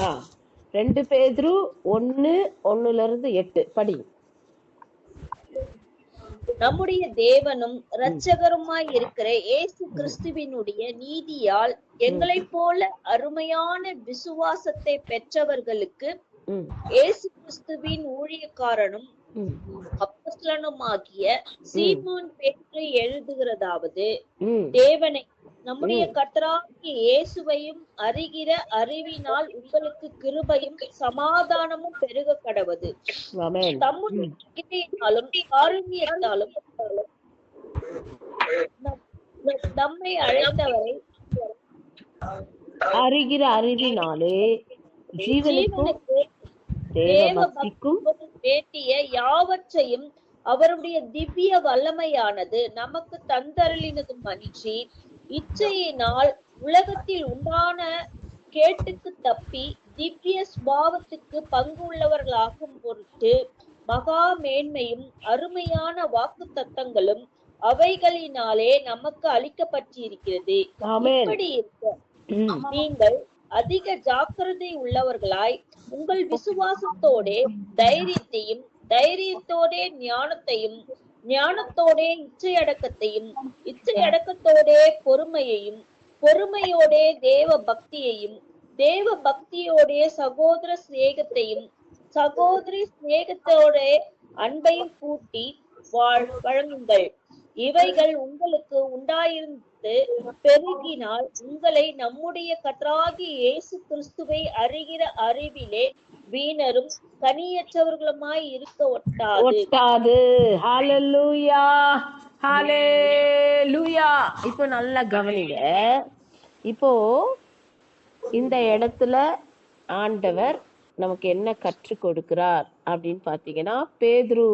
ஆ 2 பேதுரு 1:1-8 படி. நம்முடைய தேவனும் இரட்சகருமாய் இருக்கிற இயேசு கிறிஸ்துவினுடைய நீதியால் எங்களைப் போல அருமையான விசுவாசத்தை பெற்றவர்களுக்கு இயேசு கிறிஸ்துவின் ஊழியக்காரனும் அப்போஸ்தலனுமாகிய சீமோன் பேதுரு எழுதுகிறதாவது, தேவனை நம்முடைய கர்த்தராகிய இயேசுவையும் அறிகிற அறிவினால் உங்களுக்கு கிருபையும் சமாதானமும் பெருக கடவது. தம்முடைய கிருபையினாலும் காருண்யத்தாலும் நம்மை அழைத்தவரை அறிகிற அறிவினாலே ஜீவனுக்கு தேவபக்திக்கும் வேண்டிய யாவற்றையும் அவருடைய திவ்ய வல்லமையானது நமக்கு தந்தருளினதும் அன்றி இச்சையினால் உலகத்தில் உண்டான கேட்டுக்கு தப்பி திவ்ய ஸ்பாவத்துக்கு பங்கு உள்ளவர்களாகும் பொருட்டு மகா மேன்மையும் அருமையான வாக்கு தத்தங்களும் அவைகளினாலே நமக்கு அளிக்கப்பட்டிருக்கிறது. இப்படி இருக்க நீங்கள் அதிக ஜாக்கிரதை உள்ளவர்களாய் உங்கள் விசுவாசத்தோடே தைரியத்தையும், தைரியத்தோடே ஞானத்தையும், ஞானத்தோடே இச்சையடக்கத்தையும், இச்சையடக்கத்தோடே பொறுமையையும், பொறுமையோடே தேவ பக்தியையும், தேவ பக்தியோடே சகோதர சிநேகத்தையும், சகோதரி சிநேகத்தோட அன்பையும் கூட்டி வழங்குங்கள். இவைகள் உங்களுக்கு உண்டாயிருந்து பெருகினால் உங்களை நம்முடைய கர்த்தராகிய இயேசு கிறிஸ்துவை அறிகிற அறிவிலே வீணரும் கனியற்றவர்களுமாய் இருக்க ஒட்டாது. ஹalleluya ஹalleluya. இப்போ நல்லா கவனிங்க. இப்போ இந்த இடத்துல ஆண்டவர் நமக்கு என்ன கற்றுக் கொடுக்கிறார் அப்படின்னு பாத்தீங்கன்னா, பேதுரு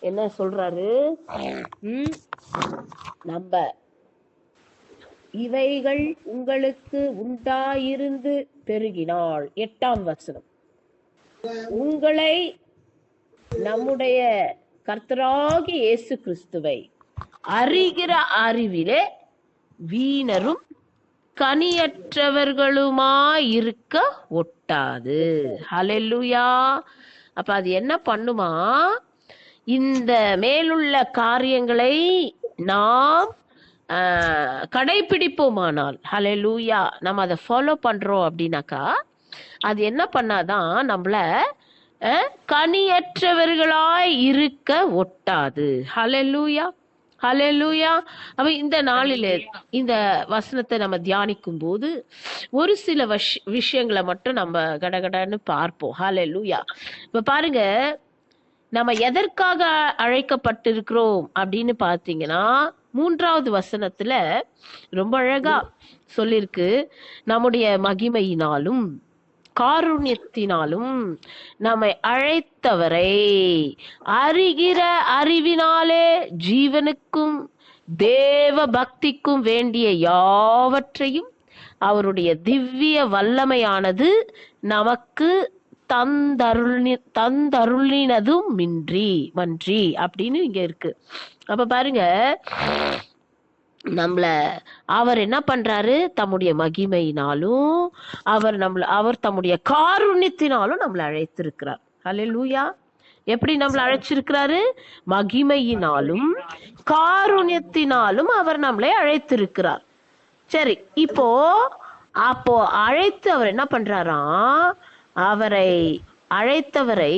என்ன சொல்றாரு? நம்ம இவைகள் உங்களுக்கு உண்டாயிருந்து பெருகினாள். 8ஆம் வசனம், உங்களை நம்முடைய கர்த்தராகிய இயேசு கிறிஸ்துவை அறிகிற அறிவிலே வீணரும் கனியற்றவர்களுமாயிருக்க ஒட்டாது. ஹல்லேலூயா. அப்ப அது என்ன பண்ணுமா? இந்த மேலுள்ள காரியங்களை நாம் கடைபிடிப்போமானால், ஹல்லேலூயா, நம்ம அதை ஃபாலோ பண்றோம் அப்படின்னாக்கா அது என்ன பண்ணாதான் நம்மள கனியற்றவர்களாய் இருக்க ஒட்டாது. ஹல்லேலூயா ஹல்லேலூயா. அப்ப இந்த நாளில இந்த வசனத்தை நம்ம தியானிக்கும் போது ஒரு சில விஷயங்களை மட்டும் நம்ம கடகடன்னு பார்ப்போம். ஹல்லேலூயா. இப்ப பாருங்க, நம்ம எதற்காக அழைக்கப்பட்டிருக்கிறோம் அப்படின்னு பாத்தீங்கன்னா, 3வது வசனத்துல ரொம்ப அழகா சொல்லிருக்கு. நம்முடைய மகிமையினாலும் காருண்யத்தினாலும் நம்மை அழைத்தவரை அறிகிற அறிவினாலே ஜீவனுக்கும் தேவ பக்திக்கும் வேண்டிய யாவற்றையும் அவருடைய திவ்ய வல்லமையானது நமக்கு தந்தருளினதும் மன்றி அப்படின்னு இங்க இருக்கு. அப்ப பாருங்க, அவர் என்ன பண்றாரு? தம்முடைய மகிமையினாலும் அவர் தம்முடைய காருண்யத்தினாலும் நம்மளை அழைத்திருக்கிறார். ஹல்லேலூயா. எப்படி நம்மளை அழைச்சிருக்கிறாரு? மகிமையினாலும் காருண்யத்தினாலும் அவர் நம்மளை அழைத்திருக்கிறார். சரி, அப்போ அழைத்து அவர் என்ன பண்றாராம்? அவரை அழைத்தவரை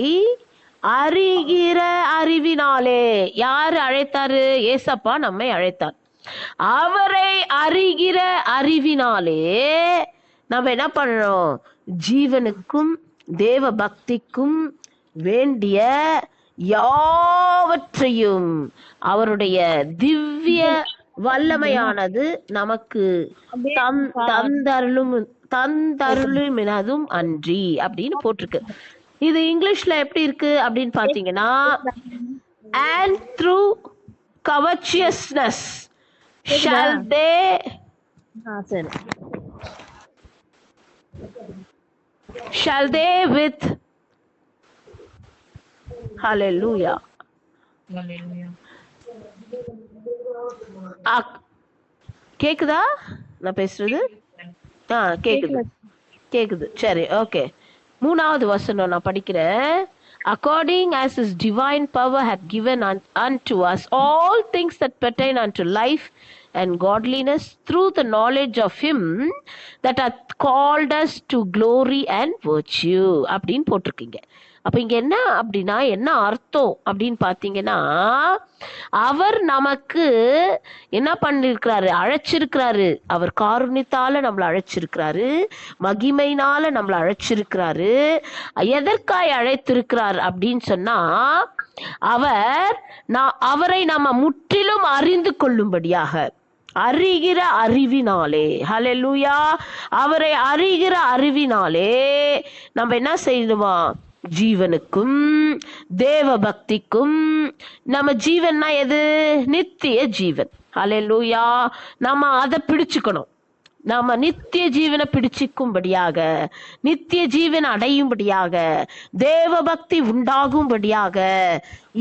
அறிகிற அறிவினாலே. யாரு அழைத்தாரு? ஏசப்பா நம்மை அழைத்தார். அவரை அறிகிற அறிவினாலே நம்ம என்ன பண்றோம்? ஜீவனுக்கும் தேவ பக்திக்கும் வேண்டிய யாவற்றையும் அவருடைய திவ்ய வல்லமையானது நமக்கு தந்தருளும் அன்றி அப்படின்னு போட்டிருக்கு. இது இங்கிலீஷ்ல எப்படி இருக்கு அப்படின்னு பாத்தீங்கன்னா, and through covetousness shall they with hallelujah. கேக்குதா நான் பேசுறது? கேக்குது கேக்குது. சரி, ஓகே. 3வது வசனம் நான் படிக்கிறேன். According as his divine power hath given unto us all things that pertain unto life and godliness through the knowledge of him that hath called us to glory and virtue அப்படின்னு போட்டிருக்கீங்க. அப்ப இங்க என்ன அப்படின்னா என்ன அர்த்தம் அப்படின்னு பாத்தீங்கன்னா, அவர் நமக்கு என்ன பண்ணிருக்கிறாரு, அழைச்சிருக்கிறாரு. அவர் காருண்யத்தால நம்மளை அழைச்சிருக்கிறாரு, மகிமையினால நம்மளை அழைச்சிருக்கிறாரு. எதற்காய் அழைத்திருக்கிறார் அப்படின்னு சொன்னா, அவரை நாம முற்றிலும் அறிந்து கொள்ளும்படியாக, அறிகிற அறிவினாலே. ஹல்லேலூயா. அவரை அறிகிற அறிவினாலே நம்ம என்ன செய்யணுமா, ஜீவனுக்கும் தேவ பக்திக்கும். நம்ம ஜீவன்னா எது, நித்திய ஜீவன். ஹல்லேலூயா. நம்ம அதை பிடிச்சுக்கணும். நாம நித்திய ஜீவனை பிடிச்சிக்கும்படியாக, நித்திய ஜீவன் அடையும்படியாக, தேவ பக்தி உண்டாகும்படியாக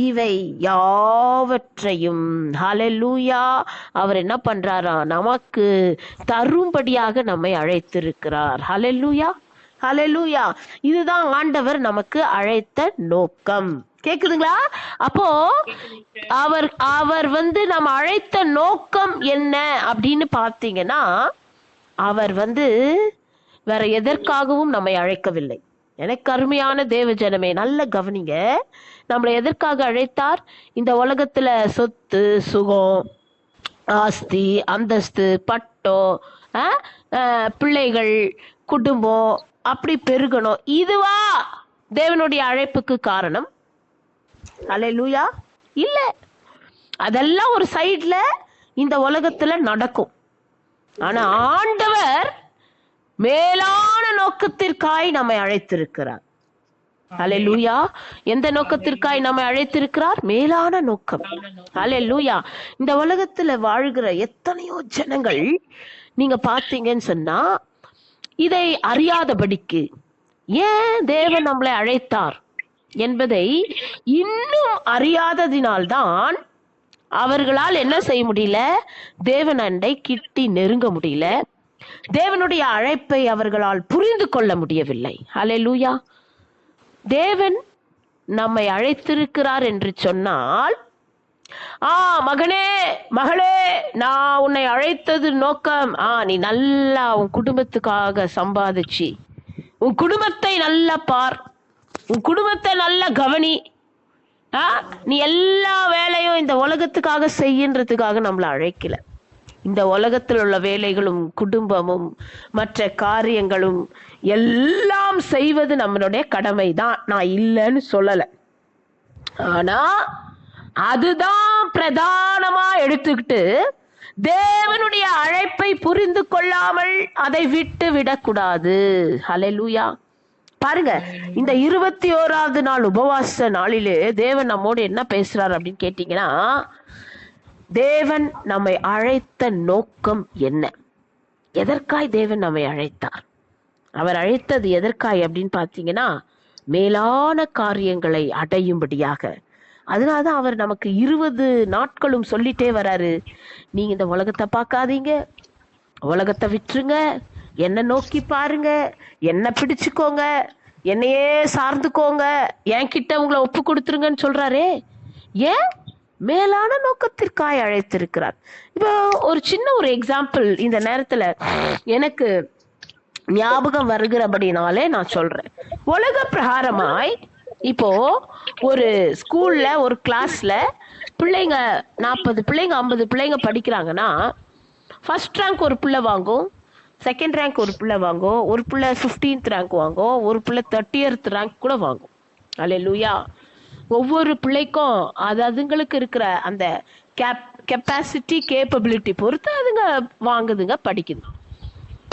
இவை யாவற்றையும் ஹல்லேலூயா அவர் என்ன பண்றாரா, நமக்கு தரும்படியாக நம்மை அழைத்திருக்கிறார். ஹல்லேலூயா ஹல்லேலூயா. இதுதான் ஆண்டவர் நமக்கு அழைத்த நோக்கம். கேக்குதுங்களா? அப்போ அவர் நம்ம அழைத்த நோக்கம் என்ன அப்படின்னு பாத்தீங்கன்னா, அவர் வேற எதற்காகவும் நம்மை அழைக்கவில்லை. எனக்கு அருமையான தேவ ஜனமே, நல்ல கவனிங்க. நம்மளை எதற்காக அழைத்தார்? இந்த உலகத்துல சொத்து சுகம் ஆஸ்தி அந்தஸ்து பட்டம் பிள்ளைகள் குடும்பம் அப்படி பெருகணும், இதுவா தேவனுடைய அழைப்புக்கு காரணம்? ஹல்லேலூயா. இல்ல, அதெல்லாம் ஒரு சைட்ல இந்த உலகத்துல நடக்கும். ஆனா ஆண்டவர் மேலான நோக்கத்திற்காய் நம்மை அழைத்திருக்கிறார். ஹல்லேலூயா. எந்த நோக்கத்திற்காய் நம்மை அழைத்திருக்கிறார்? மேலான நோக்கம். ஹல்லேலூயா. இந்த உலகத்துல வாழ்கிற எத்தனையோ ஜனங்கள் நீங்க பாத்தீங்கன்னு சொன்னா, இதை அறியாதபடிக்கு, ஏன் தேவன் நம்மளை அழைத்தார் என்பதை இன்னும் அறியாததினால்தான் அவர்களால் என்ன செய்ய முடியல, தேவன் அண்டை கிட்டி நெருங்க முடியல. தேவனுடைய அழைப்பை அவர்களால் புரிந்து கொள்ள முடியவில்லை. ஹல்லேலூயா. தேவன் நம்மை அழைத்திருக்கிறார் என்று சொன்னால், மகனே மகளே, நான் உன்னை அழைத்தது நோக்கம், நீ நல்லா உன் குடும்பத்துக்காக சம்பாதிச்சு உன் குடும்பத்தை நல்லா பார், உன் குடும்பத்தை நல்லா கவனி, நீ எல்லா வேலையும் இந்த உலகத்துக்காக செய்யன்றதுக்காக நம்மளை அழைக்கல. இந்த உலகத்தில் உள்ள வேலைகளும் குடும்பமும் மற்ற காரியங்களும் எல்லாம் செய்வது நம்மளுடைய கடமை தான், நான் இல்லைன்னு சொல்லல. ஆனா அதுதான் பிரதானமா எடுத்துக்கிட்டு தேவனுடைய அழைப்பை புரிந்து கொள்ளாமல் அதை விட்டு விடக்கூடாது. ஹல்லேலூயா. பாருங்க, இந்த 21வது நாள் உபவாச நாளிலே தேவன் நம்மோடு என்ன பேசுறார் அப்படின்னு கேட்டீங்கன்னா, தேவன் நம்மை அழைத்த நோக்கம் என்ன, எதற்காய் தேவன் நம்மை அழைத்தார்? அவர் அழைத்தது எதற்காய் அப்படின்னு பாத்தீங்கன்னா, மேலான காரியங்களை அடையும்படியாக. அதனாலதான் அவர் நமக்கு 20 நாட்களும் சொல்லிட்டே வராரு, நீங்க இந்த உலகத்தை பார்க்காதீங்க, உலகத்தை விட்டுருங்க, என்ன நோக்கி பாருங்க, என்ன பிடிச்சுக்கோங்க, என்னையே சார்ந்துக்கோங்க, என்கிட்ட உங்களை ஒப்பு கொடுத்துருங்கன்னு சொல்றாரே. ஏன்? மேலான நோக்கத்திற்காய் அழைத்திருக்கிறார். இப்போ ஒரு சின்ன ஒரு எக்ஸாம்பிள் இந்த நேரத்துல எனக்கு ஞாபகம் வருகிறபடினாலே நான் சொல்றேன். உலக பிரகாரமாய் இப்போ ஒரு ஸ்கூல்ல ஒரு கிளாஸ்ல பிள்ளைங்க 40 பிள்ளைங்க 50 பிள்ளைங்க படிக்கிறாங்கன்னா, ஃபர்ஸ்ட் ரேங்க் ஒரு பிள்ளை வாங்கும், செகண்ட் ரேங்க் ஒரு பிள்ளை வாங்கும், ஒரு பிள்ளை 15th ரேங்க் வாங்கும், ஒரு பிள்ளை 30th ரேங்க் கூட வாங்கும். அல்லேலூயா. ஒவ்வொரு பிள்ளைக்கும் அதுங்களுக்கு இருக்கிற அந்த கெப்பாசிட்டி கேப்பபிலிட்டி பொறுத்து அதுங்க வாங்குதுங்க, படிக்குது.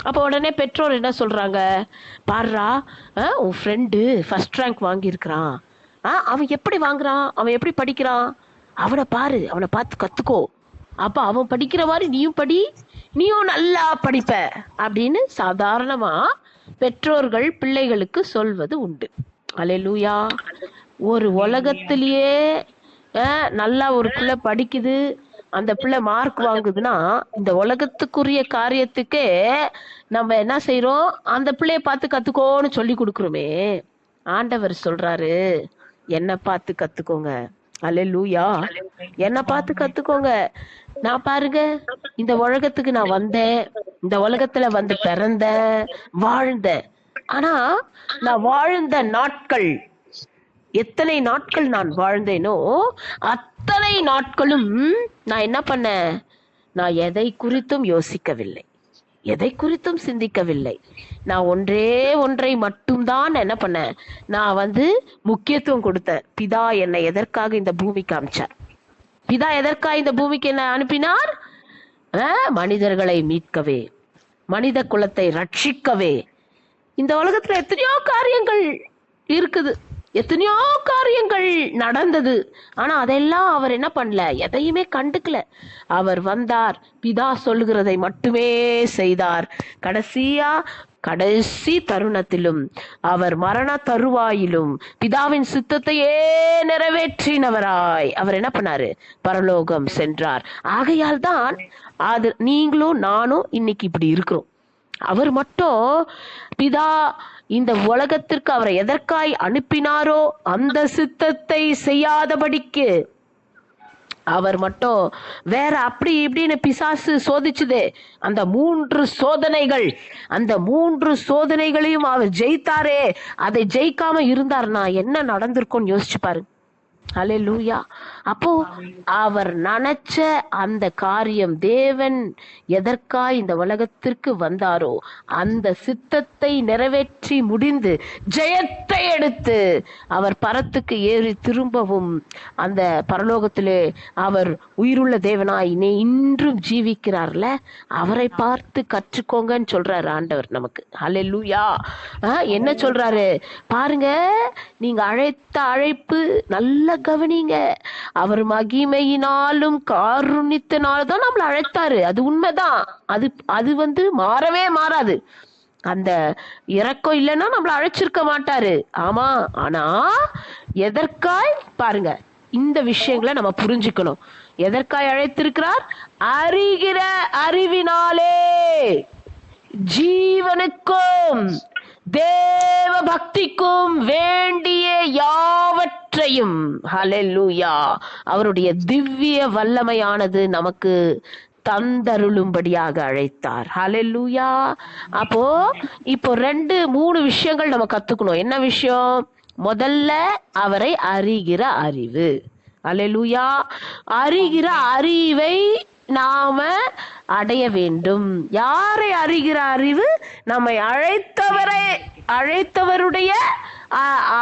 அப்போ உடனே பெற்றோர் என்ன சொல்றாங்க, பாருடா உன் ஃப்ரெண்டு ஃபர்ஸ்ட் ரேங்க் வாங்கியிருக்கிறான், அவன் எப்படி வாங்குறான், அவன் எப்படி படிக்கிறான், அவனை பாரு, அவனை பார்த்து கத்துக்கோ, அப்ப அவன் படிக்கிற மாதிரி நீயும் படி, நீயும் நல்லா படிப்ப அப்படின்னு சாதாரணமா பெற்றோர்கள் பிள்ளைகளுக்கு சொல்வது உண்டு. அல்லேலூயா. ஒரு உலகத்திலேயே நல்லா ஒரு பிள்ளை படிக்குது, அந்த பிள்ளை மார்க் வாங்குதுன்னா இந்த உலகத்துக்குரிய காரியத்துக்கே நம்ம என்ன செய்யறோம், அந்த பிள்ளைய பார்த்து கத்துக்கோன்னு சொல்லி கொடுக்குறோமே. ஆண்டவர் சொல்றாரு, என்ன பார்த்து கத்துக்கோங்க. அல்லேலூயா. என்ன பார்த்து கத்துக்கோங்க. நான் பாருங்க, இந்த உலகத்துக்கு நான் வந்தேன், இந்த உலகத்துல வந்து பிறந்தேன், வாழ்ந்தேன். ஆனா நான் வாழ்ந்த நாட்கள், எத்தனை நாட்கள் நான் வாழ்ந்தேனோ அத்தனை நாட்களும் நான் என்ன பண்ணேன், நான் எதை குறித்தும் யோசிக்கவில்லை, எதை குறித்தும் சிந்திக்கவில்லை. நான் ஒன்றை மட்டும்தான் என்ன பண்ணேன், நான் வந்து முக்கியத்துவம் கொடுத்தேன். பிதா என்னை எதற்காக இந்த பூமிக்கு அனுப்பிச்சார், பிதா எதற்காக இந்த பூமிக்கு என்ன அனுப்பினார்? மனிதர்களை மீட்கவே, மனித குலத்தை ரட்சிக்கவே. இந்த உலகத்துல எத்தனையோ காரியங்கள் இருக்குது, எத்தனையோ காரியங்கள் நடந்தது. ஆனா அதெல்லாம் அவர் என்ன பண்ணல, எதையுமே கண்டுக்கல. அவர் வந்தார், பிதா சொல்லுகிறதை மட்டுமே செய்தார். கடைசி தருணத்திலும், அவர் மரண தருவாயிலும் பிதாவின் சித்தத்தையே நிறைவேற்றினவராய் அவர் என்ன பண்ணாரு, பரலோகம் சென்றார். ஆகையால் தான் அது நீங்களும் நானும் இன்னைக்கு இப்படி இருக்கிறோம். அவர் மட்டும் பிதா இந்த உலகத்திற்கு அவரை எதற்காய் அனுப்பினாரோ அந்த சித்தத்தை செய்யாதபடிக்கு அவர் மட்டும் வேற அப்படி இப்படின்னு பிசாசு சோதிச்சுதே, அந்த 3 சோதனைகள், அந்த 3 சோதனைகளையும் அவர் ஜெயித்தாரே. அதை ஜெயிக்காம இருந்தார்னா என்ன நடந்திருக்கும்னு யோசிச்சு பாருங்க. அல்லேலூயா. அப்போ அவர் நினைச்ச அந்த காரியம், தேவன் எதற்காய் இந்த உலகத்திற்கு வந்தாரோ அந்த சித்தத்தை நிறைவேற்றி முடிந்து ஜெயத்தை எடுத்து அவர் பரத்துக்கு ஏறி திரும்பவும் அந்த பரலோகத்திலே அவர் உயிருள்ள தேவனாய் இன்றும் ஜீவிக்கிறார்ல, அவரை பார்த்து கற்றுக்கோங்கன்னு சொல்றாரு ஆண்டவர் நமக்கு. அல்லேலூயா. என்ன சொல்றாரு பாருங்க, நீங்க அழைத்த அழைப்பு நல்ல கவனிங்க. அவர் மகிமையினாலும் காருண்யத்தினாலும் தான் நம்மளை அழைத்தாரு. அது உண்மைதான். அது வந்து மாறவே மாறாது. அந்த இரக்கம் இல்லைன்னா நம்மள அழைச்சிருக்க மாட்டாரு. ஆமா. ஆனா எதற்காய் பாருங்க, இந்த விஷயங்களை நம்ம புரிஞ்சுக்கணும். எதற்காய் அழைத்திருக்கிறார்? அறிகிற அறிவினாலே ஜீவனுக்கும் தேவ பக்திக்கும் வேண்டிய யாவற்றையும், ஹல்லேலூயா, அவருடைய திவ்ய வல்லமையானது நமக்கு தந்தருளும்படியாக அழைத்தார். ஹல்லேலூயா. அப்போ இப்போ 2-3 விஷயங்கள் நம்ம கத்துக்கணும். என்ன விஷயம்? முதல்ல அவரை அறிகிற அறிவு. ஹல்லேலூயா. அறிகிற அறிவை நாம அடைய வேண்டும். யாரை அறிகிற அறிவு? நம்மை அழைத்தவருடைய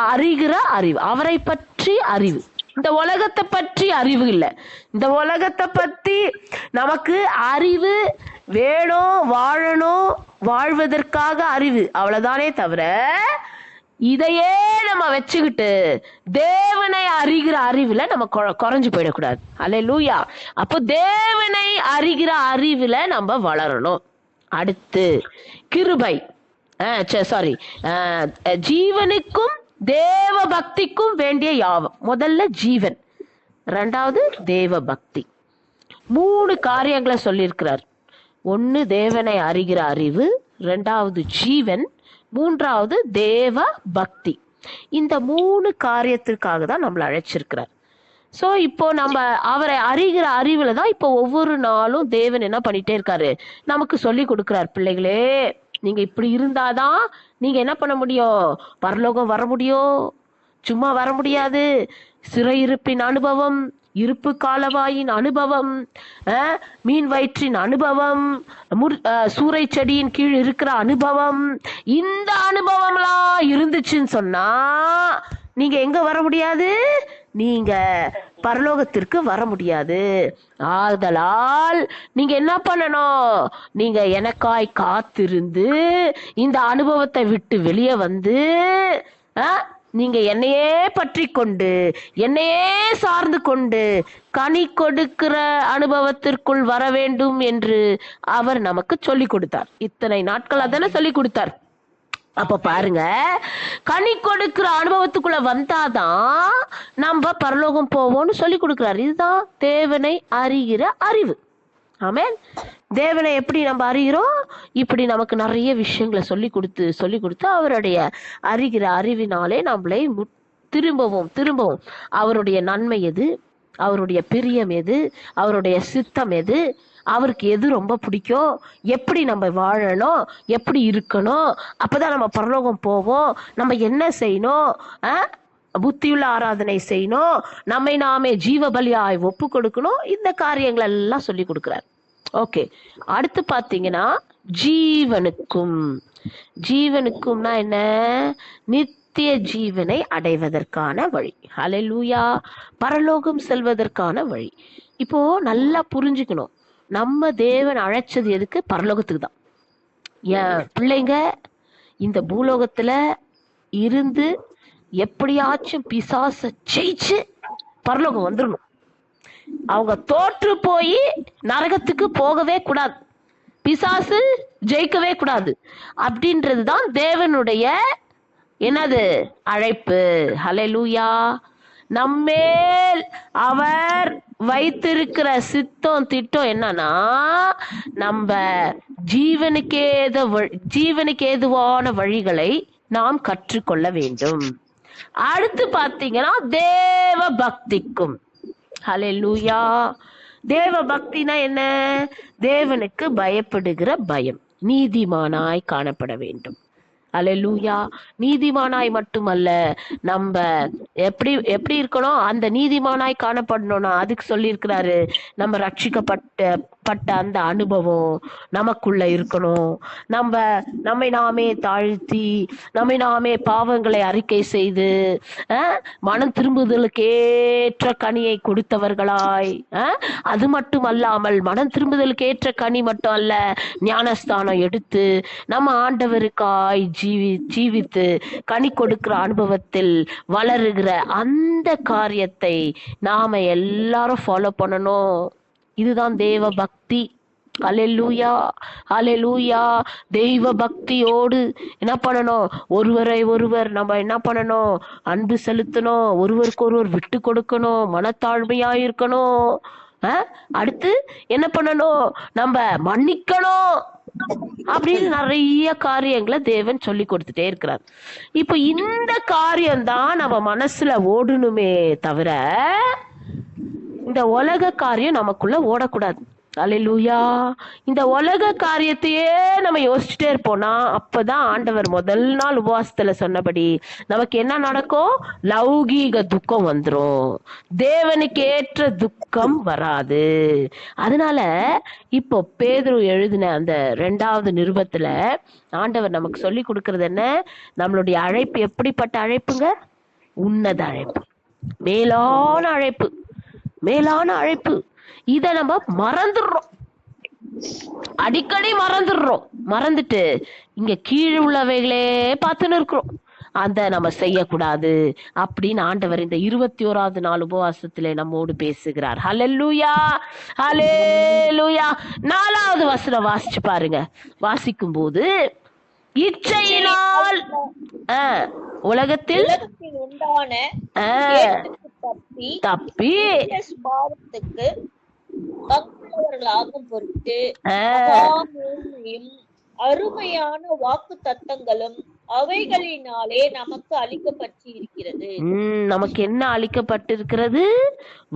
அறிகிற அறிவு, அவரை பற்றி அறிவு. இந்த உலகத்தை பற்றி அறிவு இல்லை. இந்த உலகத்தை பத்தி நமக்கு அறிவு வேணும், வாழணும், வாழ்வதற்காக அறிவு, அவ்வளவுதானே தவிர இதையே நம்ம வச்சுக்கிட்டு தேவனை அறிகிற அறிவுல நம்ம குறைஞ்சு போயிடக்கூடாது. அல்லேலூயா. அப்போ தேவனை அறிகிற அறிவுல நம்ம வளரணும். அடுத்து கிருபை, ஜீவனுக்கும் தேவ பக்திக்கும் வேண்டிய யாவும். முதல்ல ஜீவன், 2வது தேவ பக்தி. 3 காரியங்களை சொல்லியிருக்கிறார். 1 தேவனை அறிகிற அறிவு, 2வது ஜீவன், 3வது தேவ பக்தி. இந்த 3 காரியத்திற்காக தான் நம்மளை அழைச்சிருக்கிறார். சோ இப்போ நம்ம அவரை அறிகிற அறிவுல தான் இப்போ ஒவ்வொரு நாளும் தேவன் என்ன பண்ணிட்டே இருக்காரு, நமக்கு சொல்லி கொடுக்கிறார். பிள்ளைகளே, நீங்க இப்படி இருந்தாதான் நீங்க என்ன பண்ண முடியும், பரலோகம் வர முடியும். சும்மா வர முடியாது. சிறையிருப்பின் அனுபவம், இருப்பு காலவாயின் அனுபவம், மீன் வயிற்றின் அனுபவம், சூறை செடியின் கீழ் இருக்கிற அனுபவம், இந்த அனுபவம்லாம் இருந்துச்சுன்னு சொன்னா நீங்க எங்க வர முடியாது, நீங்க பரலோகத்திற்கு வர முடியாது. ஆதலால் நீங்க என்ன பண்ணணும், நீங்க எனக்காய் காத்திருந்து இந்த அனுபவத்தை விட்டு வெளியே வந்து நீங்க என்னையே பற்றி கொண்டு என்னையே சார்ந்து கொண்டு கனி கொடுக்கிற அனுபவத்திற்குள் வர வேண்டும் என்று அவர் நமக்கு சொல்லி கொடுத்தார். இத்தனை நாட்கள் அதான சொல்லி கொடுத்தார். அப்ப பாருங்க, கனி கொடுக்கிற அனுபவத்துக்குள்ள வந்தாதான் நம்ம பரலோகம் போவோம்னு சொல்லி கொடுக்கிறாரு. இதுதான் தேவனை அறிகிற அறிவு. ஆமென். தேவனை எப்படி நம்ம அறிகிறோம்? இப்படி நமக்கு நிறைய விஷயங்களை சொல்லி கொடுத்து அவருடைய அறிகிற அறிவினாலே நம்மளை திரும்பவும் அவருடைய நன்மை எது, அவருடைய பிரியம் எது, அவருடைய சித்தம் எது, அவருக்கு எது ரொம்ப பிடிக்கும், எப்படி நம்ம வாழணும், எப்படி இருக்கணும், அப்பதான் நம்ம பரலோகம் போவோம், நம்ம என்ன செய்யணும், புத்தியுள்ள ஆராதனை செய்யணும், நம்மை நாமே ஜீவ பலியாய் ஒப்பு கொடுக்கணும், இந்த காரியங்கள் எல்லாம் சொல்லி கொடுக்கிறார். ஓகே, அடுத்து பாத்தீங்கன்னா ஜீவனுக்கும்னா என்ன? நித்திய ஜீவனை அடைவதற்கான வழி. ஹல்லேலூயா. பரலோகம் செல்வதற்கான வழி. இப்போ நல்லா புரிஞ்சுக்கணும், நம்ம தேவன் அழைச்சது எதுக்கு? பரலோகத்துக்கு தான். என் பிள்ளைங்க இந்த பூலோகத்துல இருந்து எப்படியாச்சும் பிசாச ஜெயிச்சு பரலோகம் வந்துடணும். அவங்க தோற்று போய் நரகத்துக்கு போகவே கூடாது, பிசாசு ஜெயிக்கவே கூடாது. அப்படின்றதுதான் தேவனுடைய என்னது? அழைப்பு. ஹல்லேலூயா. நம்மேல் அவர் வைத்திருக்கிற சித்தம் திட்டம் என்னன்னா, நம்ம ஜீவனுக்கு ஏதுவான வழிகளை நாம் கற்றுக்கொள்ள வேண்டும். அடுத்து பாத்தீங்கன்னா தேவ பக்திக்கும். ஹல்லேலூயா. தேவ பக்தினா என்ன? தேவனுக்கு பயப்படுகிற பயம். நீதிமானாய் காணப்பட வேண்டும். அல்லேலூயா. நீதிமானாய் மட்டுமல்ல, நம்ம எப்படி இருக்கணும்? அந்த நீதிமானாய் காணப்படணும்னா அதுக்கு சொல்லி இருக்கிறாரு, நம்ம ரட்சிக்கப்பட்ட அந்த அனுபவம் நமக்குள்ள இருக்கணும். நம்மை நாமே தாழ்த்தி, நம்மை நாமே பாவங்களை அறிக்கை செய்து மனம் திரும்புதலுக்கு ஏற்ற கனியை கொடுத்தவர்களாய், அது மட்டும் அல்லாமல் மனம் திரும்புதலுக்கு ஏற்ற கனி மட்டும் அல்ல, ஞானஸ்தானம் எடுத்து நம்ம ஆண்டவருக்காய் ஜீவித்து கனி கொடுக்கிற அனுபவத்தில் வளருகிற அந்த காரியத்தை நாம எல்லாரும் ஃபாலோ பண்ணணும். இதுதான் தேவ பக்தி. அல்லேலூயா, அல்லேலூயா. தெய்வ பக்தியோடு என்ன பண்ணணும்? ஒருவரை ஒருவர் நம்ம என்ன பண்ணணும்? அன்பு செலுத்தணும், ஒருவருக்கு ஒருவர் விட்டு கொடுக்கணும், மனத்தாழ்மையா இருக்கணும். அடுத்து என்ன பண்ணணும்? நம்ம மன்னிக்கணும். அப்படின்னு நிறைய காரியங்களை தேவன் சொல்லி கொடுத்துட்டே இருக்கிறார். இப்ப இந்த காரியம்தான் நம்ம மனசுல ஓடணுமே தவிர இந்த உலக காரியம் நமக்குள்ள ஓடக்கூடாது. அல்லேலூயா. இந்த உலக காரியத்தையே நம்ம யோசிச்சுட்டே இருப்போம்னா அப்பதான் ஆண்டவர் முதல் நாள் உபவாசத்துல சொன்னபடி நமக்கு என்ன நடக்கும்? லௌகீக துக்கம் வந்துரும், தேவனுக்கு ஏற்ற துக்கம் வராது. அதனால இப்போ பேதுரு எழுதின அந்த 2வது நிருபத்துல ஆண்டவர் நமக்கு சொல்லி கொடுக்கறது என்ன? நம்மளுடைய அழைப்பு எப்படிப்பட்ட அழைப்புங்க? உன்னத அழைப்பு, மேலான அழைப்பு, மேலான அழைப்பு. இத நம்ம மறந்துடுறோம், அடிக்கடி மறந்துட்டு இங்க கீழே உள்ளவைகளே பார்த்துன்னு இருக்கிறோம். அத நம்ம செய்யக்கூடாது அப்படின்னு ஆண்டவர் இந்த 21வது நாள் உபவாசத்திலே நம்மோடு பேசுகிறார். ஹல்லேலூயா, ஹல்லேலூயா. 4வது வசனம் வாசிச்சு பாருங்க. வாசிக்கும் போது இச்சையினால் உலகத்தில் உண்டான தப்பி சுபாவத்துக்கு பங்குள்ளவர்களாகும் பொருட்டு அருமையான வாக்கு தத்தங்களும் அவைகளினாலே நமக்கு அளிக்கப்பட்டு இருக்கிறது. நமக்கு என்ன அளிக்கப்பட்டிருக்கிறது?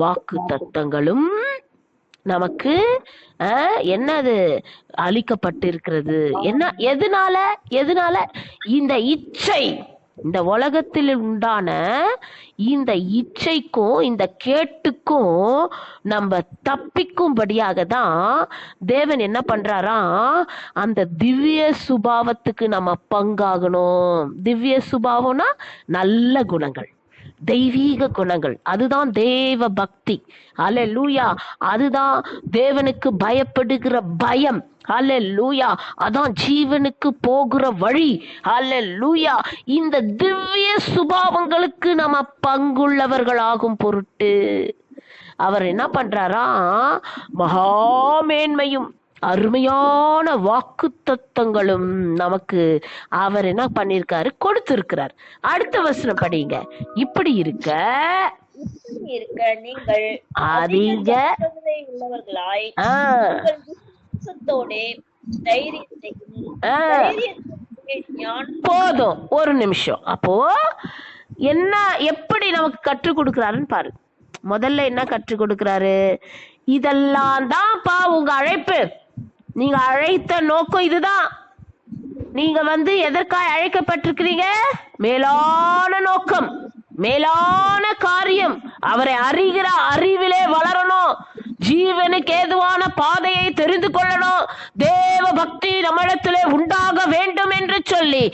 வாக்கு தத்தங்களும் நமக்கு என்னது அளிக்கப்பட்டிருக்கிறது? என்ன? எதனால? இந்த இச்சை, இந்த உலகத்தில் உண்டான இந்த இச்சைக்கும் இந்த கேட்டுக்கும் நம்ம தப்பிக்கும்படியாக தான் தேவன் என்ன பண்றாரா? அந்த திவ்ய சுபாவத்துக்கு நம்ம பங்காகணும். திவ்ய சுபாவம்னா நல்ல குணங்கள், தெய்வீக குணங்கள். அதுதான் தேவ பக்தி. அல்லேலூயா. அதுதான் தேவனுக்கு பயப்படுகிற பயம். அல்லேலூயா. அதான் ஜீவனுக்கு போகிற வழி. அல்லேலூயா. இந்த திவ்ய சுபாவங்களுக்கு நம்ம பங்குள்ளவர்களாகும் பொருட்டு அவர் என்ன பண்றாரா? மகாமேன்மையும் அருமையான வாக்கு தத்தங்களும் நமக்கு அவர் என்ன பண்ணிருக்காரு, கொடுத்திருக்கிறார். அடுத்த வசனம் படிங்க. இப்படி இருக்க நீங்கள் அதிக ஜாக்கிரதை உள்ளவர்களாய் உங்கள் விசுவாசத்தோடே போதும். ஒரு நிமிஷம். அப்போ என்ன, எப்படி நமக்கு கற்றுக் கொடுக்கிறாருன்னு பாரு. முதல்ல என்ன கற்றுக் கொடுக்கிறாரு? இதெல்லாம் தான்ப்பா உங்க அழைப்பு. நீங்க அழைத்த நோக்கம் இதுதான். நீங்க எதற்காக அழைக்கப்பட்டிருக்கிறீங்க? மேலான நோக்கம், மேலான காரியம். அவரை அறிகிற அறிவிலே வளரணும், ஜீவனுக்கு ஏதுவான பாதையை தெரிந்து கொள்ளணும், தேவ பக்தி நம்மிடத்திலே உண்டாக வேண்டும் என்று சொல்லி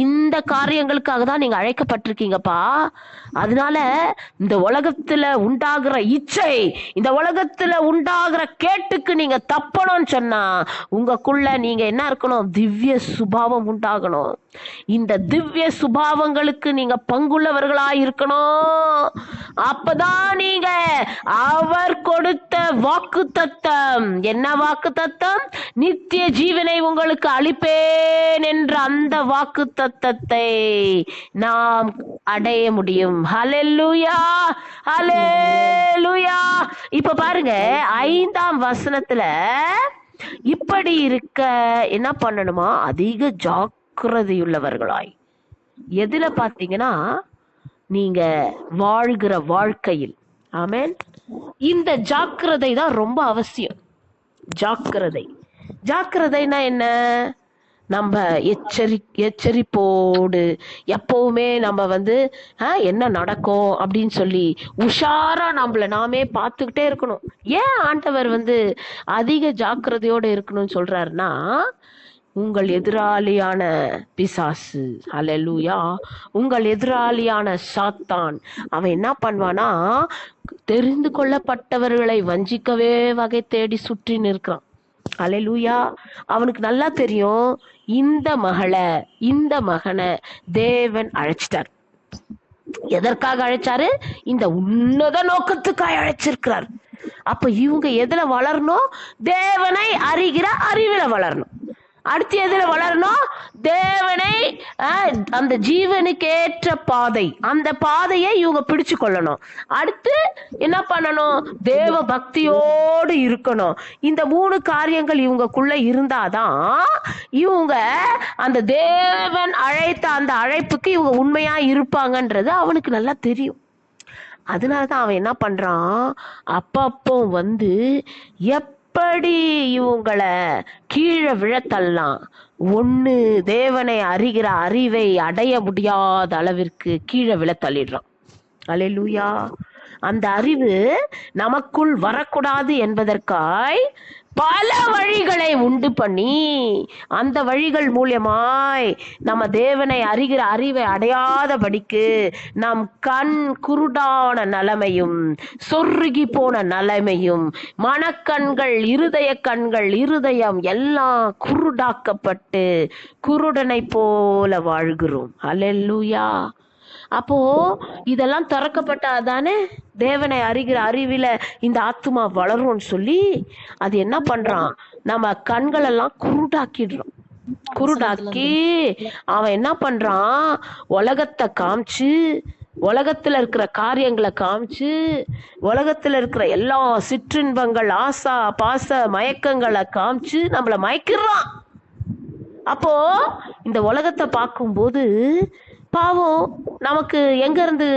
இந்த காரியங்களுக்காக தான் நீங்க அழைக்கப்பட்டிருக்கீங்கப்பா. அதனால இந்த உலகத்துல உண்டாகிற இச்சை, இந்த உலகத்துல உண்டாகிற கேட்டுக்கு நீங்க தப்பணும்னு சொன்னா உங்களுக்குள்ள நீங்க என்ன இருக்கணும்? திவ்ய சுபாவம் உண்டாகணும். இந்த திவ்ய சுபாவங்களுக்கு நீங்க பங்குள்ளவர்களாய் இருக்கணும். அப்பதான் நீங்க அவர் கொடுத்த வாக்கு தத்தம், என்ன வாக்கு தத்தம்? நித்திய ஜீவனை உங்களுக்கு அளிப்பேன் என்ற அந்த வாக்கு தத்தத்தை நாம் அடைய முடியும். ஹல்லேலூயா, ஹல்லேலூயா. இப்ப பாருங்க, 5ஆம் வசனத்துல இப்படி இருக்க என்ன பண்ணணுமா? அதிக ஜாக்கிரதையுள்ளவர்களாய். எதுல பாத்தீங்கன்னா, நீங்க வாழ்கிற வாழ்க்கையில். ஆமென். இந்த ஜாக்கிரதை தான் ரொம்ப அவசியம். ஜாக்கிரதை, ஜாக்கிரதைனா என்ன? நம்ம எச்சரிப்போடு எப்பவுமே நம்ம என்ன நடக்கும் அப்படின்னு சொல்லி உஷாரா நம்மள நாமே பார்த்துக்கிட்டே இருக்கணும். ஏன் ஆண்டவர் அதிக ஜாக்கிரதையோடு இருக்கணும்னு சொல்றாருன்னா, உங்கள் எதிராளியான பிசாசு, ஹல்லேலூயா, உங்கள் எதிராளியான சாத்தான் அவன் என்ன பண்ணுவானா, தெரிந்து கொள்ளப்பட்டவர்களை வஞ்சிக்கவே வகை தேடி சுற்றி நிற்கிறான். ஹல்லேலூயா. அவனுக்கு நல்லா தெரியும், இந்த மகனை தேவன் அழைச்சிட்டார். எதற்காக அழைச்சாரு? இந்த உன்னத நோக்கத்துக்காக அழைச்சிருக்கிறார். அப்ப இவங்க எதுல வளரணும்? தேவனை அறிகிற அறிவில வளரணும். அடுத்து எதுல வளரணும்? தேவனை, அந்த ஜீவனுக்கு ஏற்ற பாதை, அந்த பாதையை இவங்க பிடிச்சு கொள்ளணும். அடுத்து என்ன பண்ணணும்? தேவ பக்தியோடு இருக்கணும். இந்த 3 காரியங்கள் இவங்கக்குள்ள இருந்தாதான் இவங்க அந்த தேவன் அழைத்த அந்த அழைப்புக்கு இவங்க உண்மையா இருப்பாங்கன்றது அவனுக்கு நல்லா தெரியும். அதனாலதான் அவன் என்ன பண்றான், அப்பப்போ எப்படி இவங்களை கீழே விழத்தள்ளலாம். ஒண்ணு, தேவனை அறிகிற அறிவை அடைய முடியாத அளவிற்கு கீழே விழத்தள்ளிடுறான். அல்லேலூயா. அந்த அறிவு நமக்குள் வரக்கூடாது என்பதற்காய் பல வழிகளை உண்டு பண்ணி, அந்த வழிகள் மூலியமாய் நம்ம தேவனை அறிகிற அறிவை அடையாதபடிக்கு நம் கண் குருடான நிலைமையும், சொருகி போன நிலைமையும், மனக்கண்கள், இருதயம் எல்லாம் குருடாக்கப்பட்டு குருடனை போல வாழ்கிறோம். அல்லேலூயா. அப்போ இதெல்லாம் திறக்கப்பட்டாதானே தேவனை அறிகிற அறிவில இந்த ஆத்துமா வளரும்னு சொல்லி அது என்ன பண்றான், நம்ம கண்களெல்லாம் குருடாக்கிடுறோம். குருடாக்கி அவன் என்ன பண்றான், உலகத்தை காமிச்சு, உலகத்துல இருக்கிற காரியங்களை காமிச்சு, உலகத்துல இருக்கிற எல்லா சிற்றின்பங்கள், ஆசா பாச மயக்கங்களை காமிச்சு நம்மள மயக்கிடுறான். அப்போ இந்த உலகத்தை பார்க்கும்போது பாவம், நமக்கு எங்க இருந்து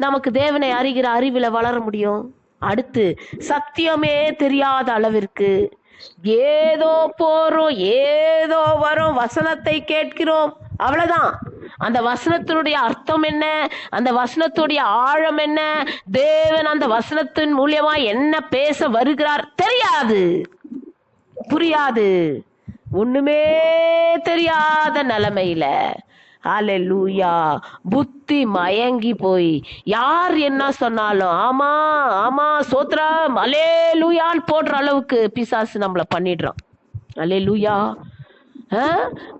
நமக்கு தேவனை அறிகிற அறிவில வளர முடியும்? அடுத்து சத்தியமே தெரியாத அளவிற்கு ஏதோ போறோம், ஏதோ வரும், வசனத்தை கேட்கிறோம், அவ்வளவுதான். அந்த வசனத்தினுடைய அர்த்தம் என்ன, அந்த வசனத்துடைய ஆழம் என்ன, தேவன் அந்த வசனத்தின் மூலியமா என்ன பேச வருகிறார் தெரியாது, புரியாது, ஒண்ணுமே தெரியாத நிலைமையில ஹல்லேலூயா புத்தி மயங்கி போய் யார் என்ன சொன்னாலும் ஆமா ஆமா சோத்ரம் அல்லேலூயான்னு போடுற அளவுக்கு பிசாசு நம்மள பண்ணிடுறான். அல்லேலூயா.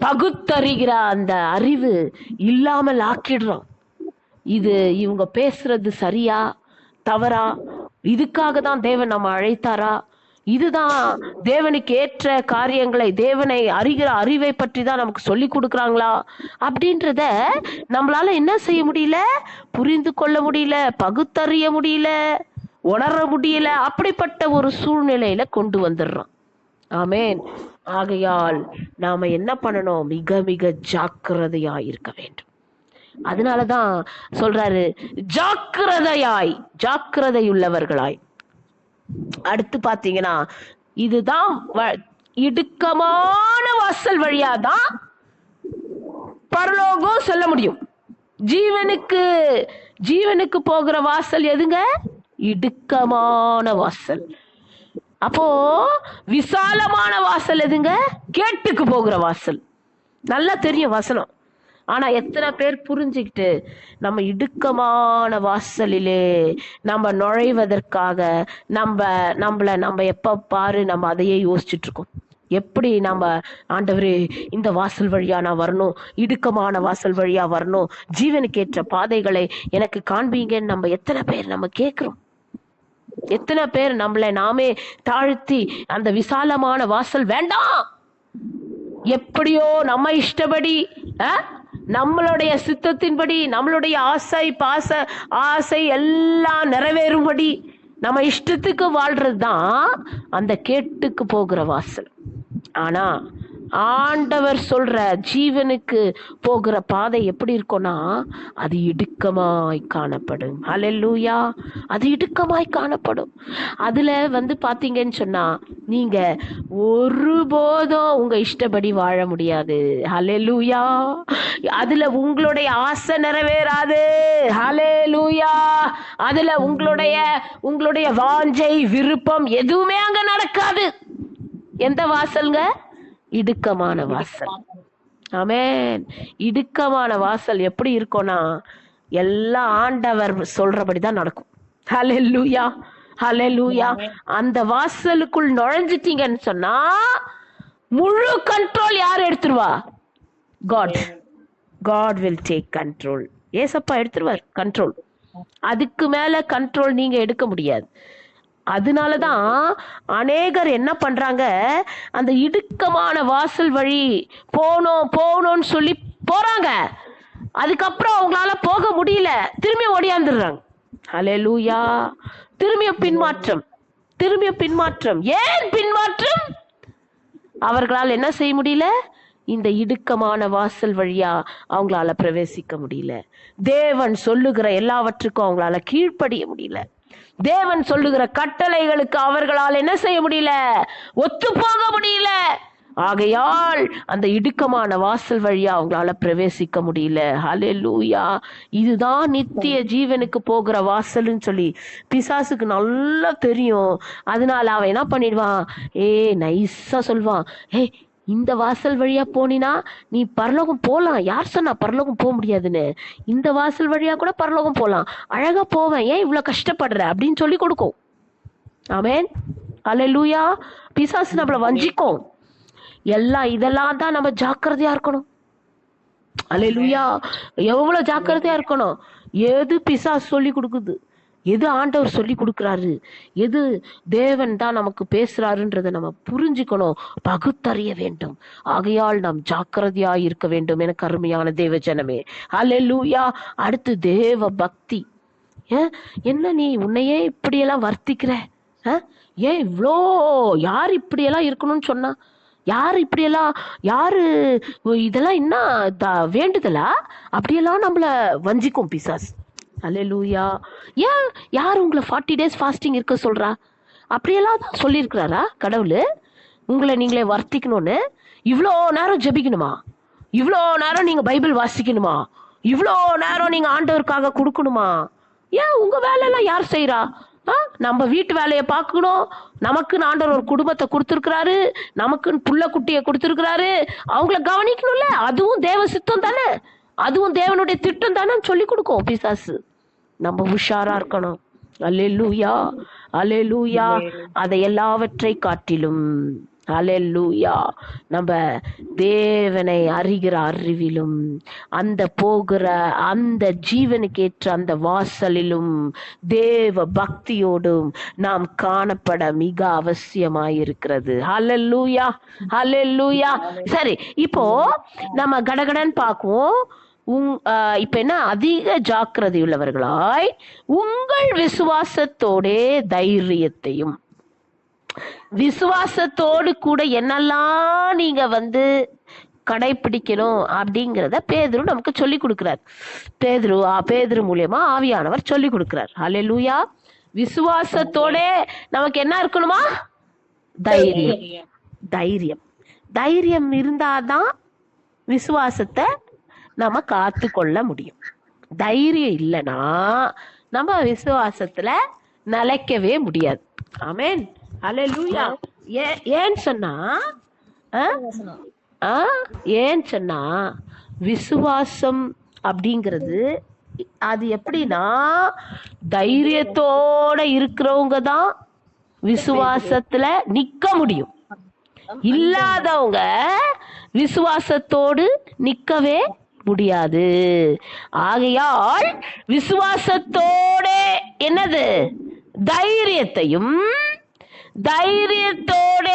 பகுத்தறிகிற அந்த அறிவு இல்லாமல் ஆக்கிடுறான். இது இவங்க பேசுறது சரியா தவறா, இதுக்காக தான் தேவன் நம்ம அழைத்தாரா, இதுதான் தேவனுக்கு ஏற்ற காரியங்களை, தேவனை அறிகிற அறிவை பற்றி தான் நமக்கு சொல்லி கொடுக்குறாங்களா அப்படின்றத நம்மளால என்ன செய்ய முடியல, புரிந்து கொள்ள முடியல, பகுத்தறிய முடியல, உணர முடியல. அப்படிப்பட்ட ஒரு சூழ்நிலையில கொண்டு வந்துடுறோம். ஆமேன். ஆகையால் நாம என்ன பண்ணணும், மிக மிக ஜாக்கிரதையா இருக்க வேண்டும். அதனாலதான் சொல்றாரு, ஜாக்கிரதையுள்ளவர்களாய். அடுத்து பாத்தீங்கன்னா, இதுதான் இடுக்கமான வாசல் வழியாதான் பரலோகம் சொல்ல முடியும். ஜீவனுக்கு போகிற வாசல் எதுங்க? இடுக்கமான வாசல். அப்போ விசாலமான வாசல் எதுங்க? கேட்டுக்கு போகிற வாசல். நல்லா தெரியும் வசனம். ஆனா எத்தனை பேர் புரிஞ்சுக்கிட்டு நம்ம இடுக்கமான வாசலிலே நம்ம நுழைவதற்காக நம்ம எப்ப பாரு நம்ம அதையே யோசிச்சுட்டு இருக்கோம். எப்படி நம்ம, ஆண்டவரே இந்த வாசல் வழியா நான் வரணும், இடுக்கமான வாசல் வழியா வரணும், ஜீவனுக்கு ஏற்ற பாதைகளை எனக்கு காண்பீங்கன்னு நம்ம எத்தனை பேர் நம்ம கேட்கிறோம்? எத்தனை பேர் நம்மளை நாமே தாழ்த்தி அந்த விசாலமான வாசல் வேண்டாம், எப்படியோ நம்ம இஷ்டப்படி, நம்மளுடைய சித்தத்தின்படி, நம்மளுடைய ஆசை எல்லாம் நிறைவேறும்படி நம்ம இஷ்டத்துக்கு வாழ்றதுதான் அந்த கேட்டுக்கு போகிற வாசல். ஆனா ஆண்டவர் சொல்ற ஜீவனுக்கு போகிற பாதை எப்படி இருக்கும்னா, அது இடுக்கமாய் காணப்படும். ஹல்லேலூயா. அது இடுக்கமாய் காணப்படும். அதுல பாத்தீங்கன்னு சொன்னா நீங்க ஒருபோதும் உங்க இஷ்டப்படி வாழ முடியாது. ஹல்லேலூயா. அதுல உங்களுடைய ஆசை நிறைவேறாது. ஹல்லேலூயா. அதுல உங்களுடைய வாஞ்சை, விருப்பம் எதுவுமே அங்க நடக்காது. எந்த வாசல்ங்க? இடுக்கமான வாசல். ஆமென். இடுக்கமான வாசல் எப்படி இருக்கும்னா, எல்லாம் ஆண்டவர் சொல்றபடிதான் நடக்கும். ஹல்லேலூயா, ஹல்லேலூயா. அந்த வாசலுக்குள் நுழைஞ்சிட்டீங்கன்னு சொன்னா முழு கண்ட்ரோல் யார் எடுத்துருவா? God will take control. ஏசப்பா எடுத்துருவார் கண்ட்ரோல். அதுக்கு மேல கண்ட்ரோல் நீங்க எடுக்க முடியாது. அதனாலதான் அநேகர் என்ன பண்றாங்க, அந்த இடுக்கமான வாசல் வழி போகணும்னு சொல்லி போறாங்க. அதுக்கப்புறம் அவங்களால போக முடியல, திரும்பி ஓடியாந்துடுறாங்க. ஹல்லேலூயா. திரும்பிய பின்மாற்றம். ஏன் பின்மாற்றம்? அவர்களால் என்ன செய்ய முடியல? இந்த இடுக்கமான வாசல் வழியா அவங்களால பிரவேசிக்க முடியல. தேவன் சொல்லுகிற எல்லாவற்றுக்கும் அவங்களால கீழ்ப்படிய முடியல. தேவன் சொல்லுகிற கட்டளைகளுக்கு அவர்களால் என்ன செய்ய முடியல? ஒத்து போக முடியல. ஆகையால் அந்த இடுக்கமான வாசல் வழியா அவங்களால பிரவேசிக்க முடியல. ஹல்லேலூயா. இதுதான் நித்திய ஜீவனுக்கு போகிற வாசல்னு சொல்லி பிசாசுக்கு நல்லா தெரியும். அதனால அவன் என்ன பண்ணிடுவான், நைஸா சொல்வான், இந்த வாசல் வழியா போனினா நீ பரலோகம் போலாம். யார் சொன்னா பரலோகம் போக முடியாதுன்னு? இந்த வாசல் வழியா கூட பரலோகம் போலாம், அழகா போவேன், ஏன் இவ்வளவு கஷ்டப்படுற அப்படின்னு சொல்லி கொடுக்கும். ஆமென். ஹல்லேலூயா. பிசாசு நம்மள வஞ்சிக்கும். இதெல்லாம் தான் நம்ம ஜாக்கிரதையா இருக்கணும். ஹல்லேலூயா. எவ்வளவு ஜாக்கிரதையா இருக்கணும். எது பிசாசு சொல்லி கொடுக்குது, எது ஆண்டவர் சொல்லி கொடுக்கிறாரு, எது தேவன் தான் நமக்கு பேசுறாருன்றதை நம்ம புரிஞ்சுக்கணும், பகுத்தறிய வேண்டும். ஆகையால் நாம் ஜாக்கிரதையா இருக்க வேண்டும். எனக்கு அருமையான தேவ ஜனமே, ஹல்லேலூயா. அடுத்து தேவ பக்தி. என்ன நீ உன்னையே இப்படியெல்லாம் வர்த்திக்கிற? ஏன் இவ்வளோ? யார் இப்படியெல்லாம் இருக்கணும்னு சொன்னா? யாரு இதெல்லாம் என்ன வேண்டுதலா? அப்படியெல்லாம் நம்மள வஞ்சிக்கும் பிசாஸ். ஹல்லேலூயா. ஏன் யார் உங்களை 40 days ஃபாஸ்டிங் இருக்க சொல்றா? அப்படியெல்லாம் தான் சொல்லியிருக்கிறாரா கடவுள்? உங்களை நீங்களே வர்த்திக்கணும்னு இவ்வளோ நேரம் ஜெபிக்கணுமா? இவ்வளோ நேரம் நீங்க பைபிள் வாசிக்கணுமா? இவ்வளோ நேரம் நீங்க ஆண்டவருக்காக கொடுக்கணுமா? ஏன் உங்க வேலையெல்லாம் யார் செய்யறா? நம்ம வீட்டு வேலையை பார்க்கணும். நமக்குன்னு ஆண்டவர் ஒரு குடும்பத்தை கொடுத்துருக்கிறாரு, நமக்குன்னு புள்ள குட்டியை கொடுத்துருக்கிறாரு, அவங்கள கவனிக்கணும்ல. அதுவும் தேவ சித்தம் தானே, அதுவும் தேவனுடைய திட்டம் தானே சொல்லி கொடுக்கும் பிசாசு. நம்ம உஷாரா இருக்கணும். அல்லேலூயா, அல்லேலூயா. அதை எல்லாவற்றை காட்டிலும் அல்லேலூயா. நம்ம தேவனை அறிகிற அறிவிலும் அந்த போகிற அந்த ஜீவனுக்கேற்ற அந்த வாசலிலும் தேவ பக்தியோடும் நாம் காணப்பட மிக அவசியமாயிருக்கிறது. அல்லேலூயா, அல்லேலூயா. சரி, இப்போ நம்ம கடகடன் பார்க்குவோம். இப்ப என்ன, அதிக ஜாக்கிரதை உள்ளவர்களாய் உங்கள் விசுவாசத்தோடே தைரியத்தையும், விசுவாசத்தோடு கூட என்னெல்லாம் நீங்க கடைபிடிக்கணும் அப்படிங்கிறத பேதுரு நமக்கு சொல்லி கொடுக்கிறார். பேதுரு மூலியமா ஆவியானவர் சொல்லி கொடுக்கிறார். அல்லேலூயா. விசுவாசத்தோட நமக்கு என்ன இருக்கணுமா? தைரியம். தைரியம் தைரியம் இருந்தாதான் விசுவாசத்தை நம்ம காத்து கொள்ள முடியும். தைரியம் இல்லைன்னா நம்ம விசுவாசத்துல நிலைக்கவே முடியாது. ஆமென். அல்லேலூயா. ஏன் சொன்னா விசுவாசம் அப்படிங்கிறது அது எப்படின்னா, தைரியத்தோட இருக்கிறவங்க தான் விசுவாசத்துல நிக்க முடியும். இல்லாதவங்க விசுவாசத்தோடு நிக்கவே முடியாது. ஆகையால் விசுவாசத்தோட என்னது? தைரியத்தையும், தைரியத்தோட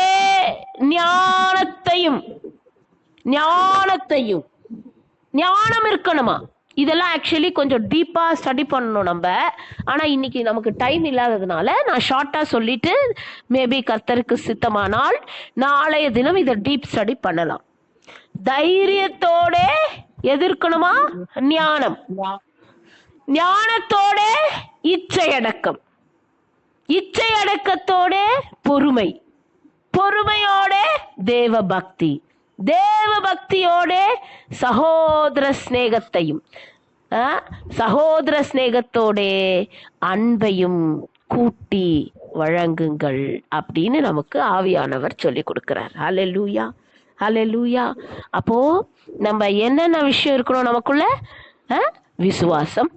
ஞானத்தையும். ஞானம் இருக்கணுமா? இதெல்லாம் ஆக்சுவலி கொஞ்சம் டீப்பா ஸ்டடி பண்ணணும் நம்ம. ஆனா இன்னைக்கு நமக்கு டைம் இல்லாததுனால நான் ஷார்ட்டா சொல்லிட்டு, மேபி கர்த்தருக்கு சித்தமானால் நாளைய தினம் இதை டீப் ஸ்டடி பண்ணலாம். தைரியத்தோட எதிர்க்கணுமா? ஞானம். ஞானத்தோட இச்சையடக்கம். இச்சையடக்கத்தோட பொறுமை. பொறுமையோட தேவ பக்தி. தேவ பக்தியோட சகோதர ஸ்நேகத்தையும், சகோதர ஸ்நேகத்தோட அன்பையும் கூட்டி வழங்குங்கள் அப்படின்னு நமக்கு ஆவியானவர் சொல்லி கொடுக்கிறார். அல்லேலூயா, அல்லேலூயா. அப்போ நம்ம என்னென்ன விஷயம் இருக்கணும் நமக்குள்ள? விசுவாசம்,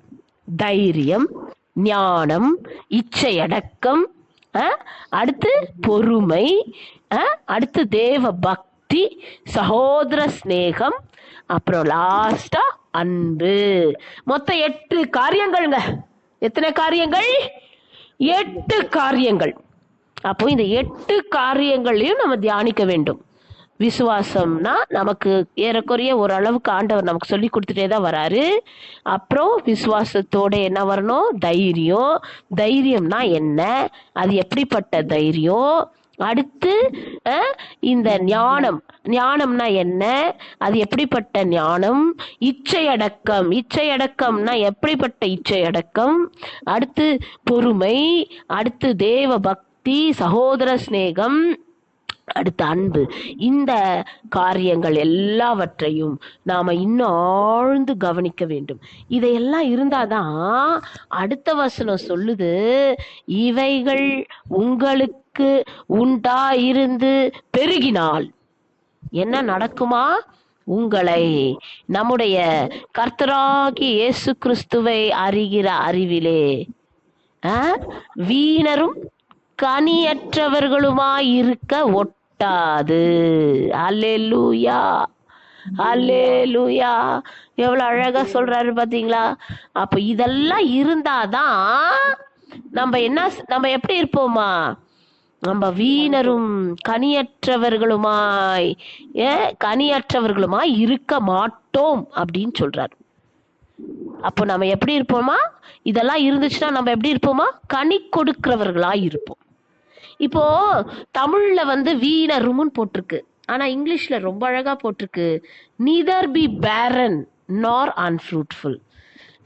தைரியம், ஞானம், இச்சையடக்கம், அடுத்து பொறுமை, அடுத்து தேவ பக்தி, சகோதர ஸ்நேகம், அப்புறம் லாஸ்டா அன்பு. மொத்தம் 8 காரியங்கள்ங்க. எத்தனை காரியங்கள்? 8 காரியங்கள். அப்போ இந்த 8 காரியங்களையும் நம்ம தியானிக்க வேண்டும். விசுவாசம்னா நமக்கு ஏறக்குறைய ஓரளவுக்கு ஆண்டவர் நமக்கு சொல்லி கொடுத்துட்டே தான் வராரு. அப்புறம் விசுவாசத்தோட என்ன வரணும்? தைரியம். தைரியம்னா என்ன? அது எப்படிப்பட்ட தைரியம்? அடுத்து இந்த ஞானம்னா என்ன? அது எப்படிப்பட்ட ஞானம்? இச்சையடக்கம். இச்சையடக்கம்னா எப்படிப்பட்ட இச்சையடக்கம்? அடுத்து பொறுமை, அடுத்து தேவ பக்தி, சகோதர சிநேகம், அடுத்த அன்பு. இந்த காரியங்கள் எல்லாவற்றையும் நாம இன்னும் ஆழ்ந்து கவனிக்க வேண்டும். இதையெல்லாம் இருந்தாதான் அடுத்த வசனம் சொல்லுது, இவைகள் உங்களுக்கு உண்டாயிருந்து பெருகினால் என்ன நடக்குமா? உங்களை நம்முடைய கர்த்தராகிய இயேசு கிறிஸ்துவை அறிகிற அறிவிலே வீணரும் கனியற்றவர்களுமாய் இருக்க ஒட்டாது. அல்லேலூயா, அல்லேலூயா. எவ்வளவு அழகா சொல்றாரு பாத்தீங்களா? அப்ப இதெல்லாம் இருந்தாதான் நம்ம எப்படி இருப்போமா? நம்ம வீணரும் கனியற்றவர்களுமாய் இருக்க மாட்டோம் அப்படின்னு சொல்றாரு. அப்போ நம்ம எப்படி இருப்போமா? இதெல்லாம் இருந்துச்சுன்னா நம்ம எப்படி இருப்போமா? கனி கொடுக்கிறவர்களா இருப்போம். இப்போ தமிழ்ல வீணரும்னு போட்டிருக்கு, ஆனா இங்கிலீஷ்ல ரொம்ப அழகா போட்டிருக்கு, neither be barren nor unfruitful.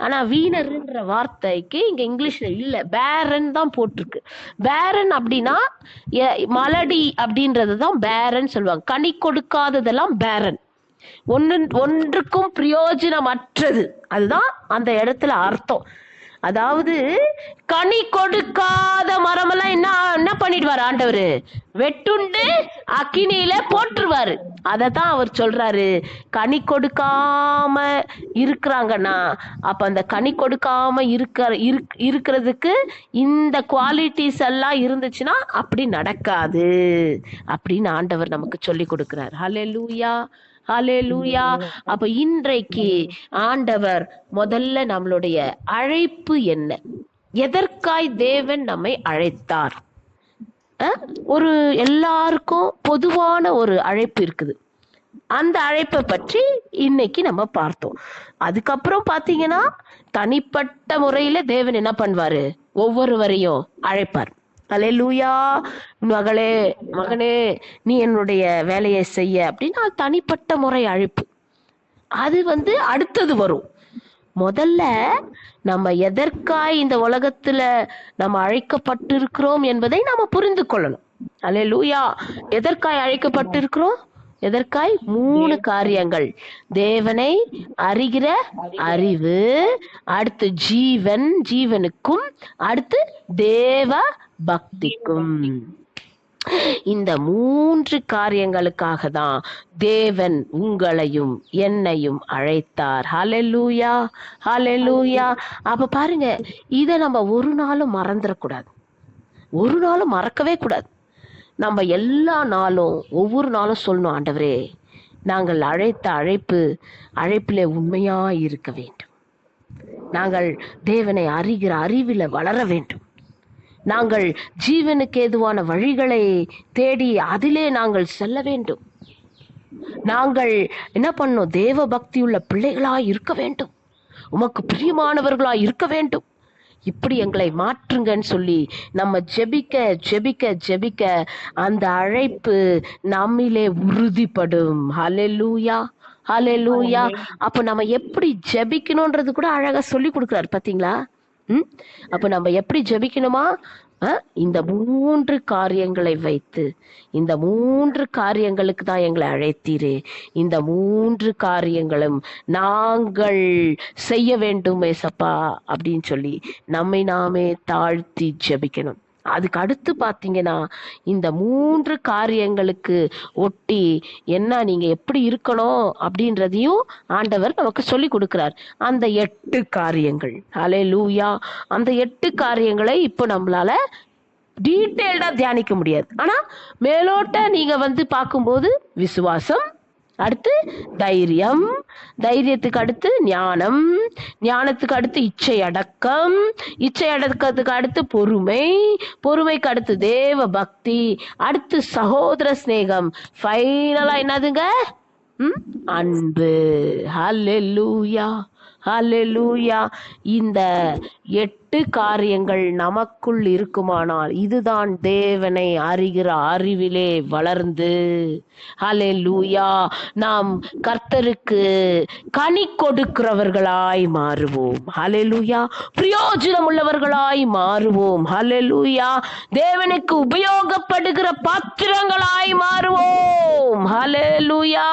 ஆனா வீணர்ன்ற வார்த்தைக்கு இங்க இங்கிலீஷ்ல இல்ல, பேரன் தான் போட்டிருக்கு. பேரன் அப்படின்னா மலடி அப்படின்றதுதான் பேரன் சொல்லுவாங்க. கனி கொடுக்காததெல்லாம் பேரன், ஒன்றுக்கும் பிரயோஜனமற்றது. அதுதான் அந்த இடத்துல அர்த்தம். அதாவது கனி கொடுக்காத மரமெல்லாம் என்ன என்ன பண்ணிடுவாரு ஆண்டவரு? வெட்டுண்டு அக்கினியில போட்டுருவாரு. அதத்தான் அவர் சொல்றாரு, கனி கொடுக்காம இருக்கிறாங்கன்னா அப்ப அந்த கனி கொடுக்காம இருக்கிறதுக்கு இந்த குவாலிட்டிஸ் எல்லாம் இருந்துச்சுன்னா அப்படி நடக்காது அப்படின்னு ஆண்டவர் நமக்கு சொல்லி கொடுக்கிறார். ஹல்லேலூயா, ஹல்லேலூயா. அப்ப இன்றைக்கு ஆண்டவர் முதல்ல நம்மளுடைய அழைப்பு என்ன, எதற்காய் தேவன் நம்மை அழைத்தார்? ஒரு எல்லாருக்கும் பொதுவான ஒரு அழைப்பு இருக்குது. அந்த அழைப்பை பற்றி இன்னைக்கு நம்ம பார்த்தோம். அதுக்கப்புறம் பாத்தீங்கன்னா தனிப்பட்ட முறையில தேவன் என்ன பண்ணுவாரு? ஒவ்வொருவரையும் அழைப்பார். அல்லேலூயா. மகளே, மகனே, நீ என்னுடைய வேலையை செய்ய அப்படின்னா தனிப்பட்ட முறை அழைப்பு. அது அடுத்தது வரும். முதல்ல நம்ம எதற்காய் இந்த உலகத்துல நம்ம அழைக்கப்பட்டிருக்கிறோம் என்பதை நாம புரிந்து கொள்ளணும். அல்லேலூயா. எதற்காய் அழைக்கப்பட்டிருக்கிறோம்? எதற்காய்? 3 காரியங்கள். தேவனை அறிகிற அறிவு, அடுத்து ஜீவன், ஜீவனுக்கும், அடுத்து தேவ பக்திக்கும். இந்த 3 காரியங்களுக்காக தான் தேவன் உங்களையும் என்னையும் அழைத்தார். ஹல்லேலூயா, ஹல்லேலூயா. அப்ப பாருங்க, இத நம்ம ஒரு நாளும் மறந்துடக்கூடாது, ஒரு நாளும் மறக்கவே கூடாது. நம்ம எல்லா நாளும் ஒவ்வொரு நாளும் சொல்லணும், ஆண்டவரே நாங்கள் அழைத்த அழைப்பிலே உண்மையா இருக்க வேண்டும். நாங்கள் தேவனை அறிகிற அறிவில வளர வேண்டும். நாங்கள் ஜீவனுக்கு ஏதுவான வழிகளை தேடி அதிலே நாங்கள் செல்ல வேண்டும். நாங்கள் என்ன பண்ணோம்? தேவ பக்தியுள்ள பிள்ளைகளாய் இருக்க வேண்டும், உமக்கு பிரியமானவர்களாய் இருக்க வேண்டும். இப்படி எங்களை மாற்றுங்கன்னு சொல்லி நம்ம ஜெபிக்க ஜெபிக்க ஜெபிக்க அந்த அழைப்பு நம்மிலே உறுதிப்படும். ஹல்லேலூயா, ஹல்லேலூயா. அப்ப நம்ம எப்படி ஜெபிக்கணும்ன்றது கூட அழகா சொல்லி கொடுக்குறாரு, பாத்தீங்களா? அப்ப நம்ம எப்படி ஜெபிக்கணுமா? இந்த 3 காரியங்களை வைத்து, இந்த 3 காரியங்களுக்கு தான் எங்களை அழைத்தீரே, இந்த 3 காரியங்களும் நாங்கள் செய்ய வேண்டும் ஏசப்பா அப்படின்னு சொல்லி நம்மை நாமே தாழ்த்தி ஜெபிக்கணும். அதுக்கு அடுத்து பாத்தீங்கன்னா இந்த 3 காரியங்களுக்கு ஒட்டி என்ன நீங்க எப்படி இருக்கணும் அப்படின்றதையும் ஆண்டவர் நமக்கு சொல்லி கொடுக்கிறார். அந்த 8 காரியங்கள். ஹல்லேலூயா. அந்த 8 காரியங்களை இப்போ நம்மளால டீட்டெயில்டா தியானிக்க முடியாது. ஆனா மேலோட்ட நீங்க பார்க்கும்போது விசுவாசம், அடுத்து தைரியம், தைரியத்துக்கு அடுத்து ஞானம், ஞானத்துக்கு அடுத்து இச்சை அடக்கம், இச்சை அடக்கத்துக்கு அடுத்து பொறுமை, பொறுமைக்கு அடுத்து தேவ பக்தி, அடுத்து சகோதர சிநேகம், ஃபைனலா என்னதுங்க? அன்பு. ஹல்லேலூயா, ஹல்லேலூயா. இந்த 8 காரியங்கள் நமக்குள் இருக்குமானால் இதுதான் தேவனை அறிகிற அறிவிலே வளர்ந்து, ஹல்லேலூயா, நாம் கர்த்தருக்கு கனி கொடுக்கிறவர்களாய் மாறுவோம். ஹல்லேலூயா. பிரயோஜனம் உள்ளவர்களாய் மாறுவோம். ஹல்லேலூயா. தேவனுக்கு உபயோகப்படுகிற பாத்திரங்களாய் மாறுவோம். ஹல்லேலூயா.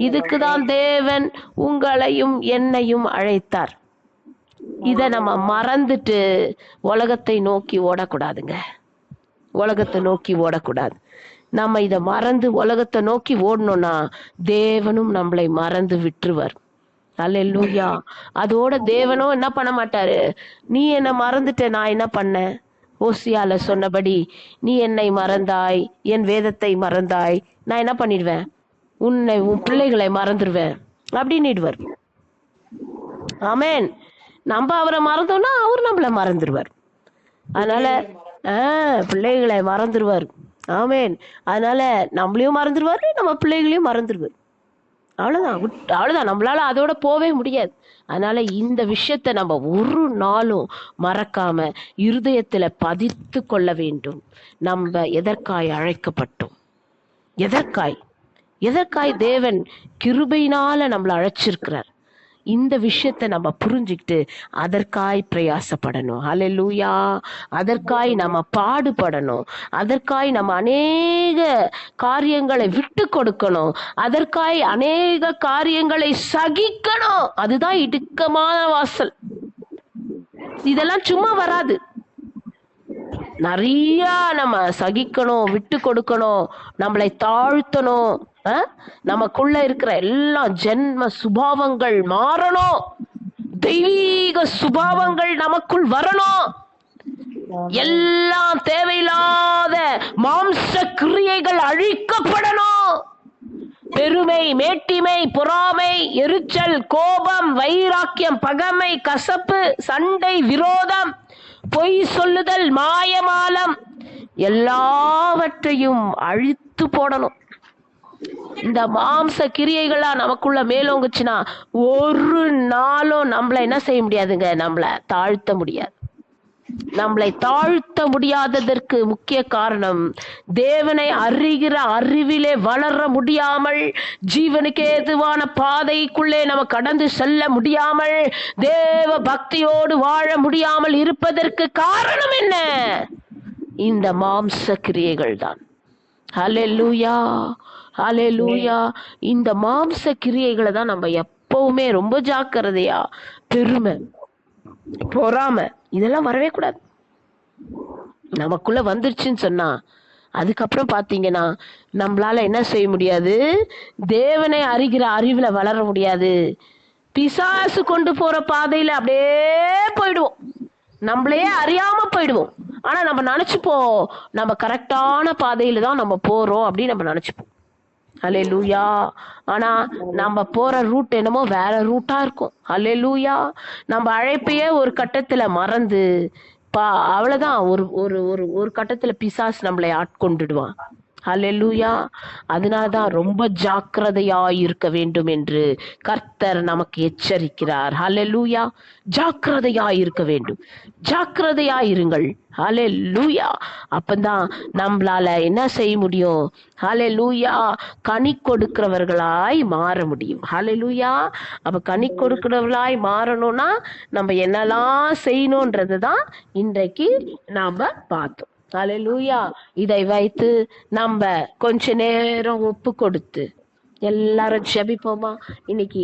இதுக்குதான் தேவன் உங்களையும் என்னையும் அழைத்தார். இத நம்ம மறந்துட்டு உலகத்தை நோக்கி ஓடக்கூடாதுங்க. உலகத்தை நோக்கி ஓடக்கூடாது. நம்ம இத மறந்து உலகத்தை நோக்கி ஓடணும்னா தேவனும் நம்மளை மறந்து விட்டுருவார். அல்லேலூயா. அதோட தேவனும் என்ன பண்ண மாட்டாரு? நீ என்ன மறந்துட்ட, நான் என்ன பண்ணேன்? ஓசியால சொன்னபடி நீ என்னை மறந்தாய், என் வேதத்தை மறந்தாய், நான் என்ன பண்ணிடுவேன்? உன் பிள்ளைகளை மறந்துடுவேன் அப்படின்னுடுவார். ஆமேன். நம்ம அவரை மறந்தோம்னா அவர் நம்மள மறந்துடுவார். அதனால பிள்ளைகளை மறந்துடுவார். ஆமேன். அதனால நம்மளையும் மறந்துடுவாரு, நம்ம பிள்ளைகளையும் மறந்துடுவார். அவ்வளவுதான். நம்மளால அதோட போவே முடியாது. அதனால இந்த விஷயத்தை நம்ம ஒரு நாளும் மறக்காம இருதயத்துல பதித்து கொள்ள வேண்டும். நம்ம எதற்காய் அழைக்கப்பட்டோம்? எதற்காய் தேவன் கிருபையினால நம்மளை அழைச்சிருக்கிறார்? இந்த விஷயத்தை நம்ம புரிஞ்சுக்கிட்டு அதற்காய் பிரயாசப்படணும். ஹல்லேலூயா. அதற்காய் நம்ம பாடுபடணும். அதற்காய் நம்ம அநேக காரியங்களை விட்டு கொடுக்கணும். அதற்காய் அநேக காரியங்களை சகிக்கணும். அதுதான் இடுக்கமான வாசல். இதெல்லாம் சும்மா வராது. நிறைய நம்ம சகிக்கணும், விட்டு கொடுக்கணும், நம்மளை தாழ்த்தணும். நமக்குள்ள இருக்கிற எல்லா ஜென்ம சுபாவங்கள் மாறணும், தெய்வீக சுபாவங்கள் நமக்குள் வரணும். எல்லாம் தேவையில்லாத மாம்ச கிரியைகள் அழிக்கப்படணும். பெருமை, மேட்டிமை, பொறாமை, எரிச்சல், கோபம், வைராக்கியம், பகைமை, கசப்பு, சண்டை, விரோதம், பொய் சொல்லுதல், மாயமாலம் எல்லாவற்றையும் அழித்து போடணும். இந்த மாம்ச கிரியைகளா நமக்குள்ள மேலோங்குச்சுன்னா ஒரு நாளும் நம்மள என்ன செய்ய முடியாதுங்க, நம்மள தாழ்த்த முடியாது. நம்மளை தாழ்த்த முடியாததற்கு முக்கிய காரணம், தேவனை அறிகிற அறிவிலே வளர முடியாமல், ஜீவனுக்கு ஏதுவான பாதைக்குள்ளே நம்ம கடந்து செல்ல முடியாமல், தேவ பக்தியோடு வாழ முடியாமல் இருப்பதற்கு காரணம் என்ன? இந்த மாம்ச கிரியைகள் தான். ஹல்லேலூயா, ஹல்லேலூயா. இந்த மாம்ச கிரியைகளை தான் நம்ம எப்பவுமே ரொம்ப ஜாக்கிரதையா, பெருமை, பொறாமை இதெல்லாம் வரவே கூடாது. நமக்குள்ள வந்துருச்சுன்னு சொன்னா அதுக்கப்புறம் பாத்தீங்கன்னா நம்மளால என்ன செய்ய முடியாது, தேவனை அறிகிற அறிவுல வளர முடியாது. பிசாசு கொண்டு போற பாதையில அப்படியே போயிடுவோம், நம்மளே அறியாம போயிடுவோம். ஆனா நம்ம நினைச்சுப்போம் நம்ம கரெக்டான பாதையில தான் நம்ம போறோம் அப்படின்னு நம்ம நினைச்சுப்போம். ஹல்லேலூயா. ஆனா நம்ம போற ரூட் என்னமோ வேற ரூட்டா இருக்கும். ஹல்லேலூயா. நம்ம அழைப்பையே ஒரு கட்டத்துல மறந்து அவ்வளவுதான், ஒரு ஒரு ஒரு ஒரு கட்டத்துல பிசாசு நம்மளை ஆட்கொண்டுடுவான். ஹல்லேலூயா. அதனாலதான் ரொம்ப ஜாக்கிரதையா இருக்க வேண்டும் என்று கர்த்தர் நமக்கு எச்சரிக்கிறார். ஹல்லேலூயா. ஜாக்கிரதையா இருக்க வேண்டும், ஜாக்கிரதையா இருங்கள். ஹல்லேலூயா. அப்பதான் நம்மளால என்ன செய்ய முடியும்? ஹல்லேலூயா. கனி கொடுக்கிறவர்களாய் மாற முடியும். ஹல்லேலூயா. அப்ப கனி கொடுக்கிறவர்களாய் மாறணும்னா நம்ம என்னெல்லாம் செய்யணும்ன்றதுதான் இன்றைக்கு நாம பார்த்தோம். ஹல்லேலூயா. இதை வைத்து நம்ம கொஞ்ச நேரம் ஒப்பு கொடுத்து எல்லாரும் ஜெபிப்போமா? இன்னைக்கு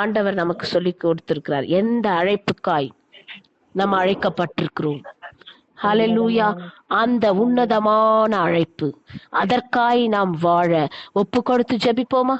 ஆண்டவர் நமக்கு சொல்லி கொடுத்திருக்கிறார் எந்த அழைப்புக்காய் நம்ம அழைக்கப்பட்டிருக்கிறோம். ஹல்லேலூயா. அந்த உன்னதமான அழைப்பு, அதற்காய் நாம் வாழ ஒப்பு கொடுத்து ஜெபிப்போமா?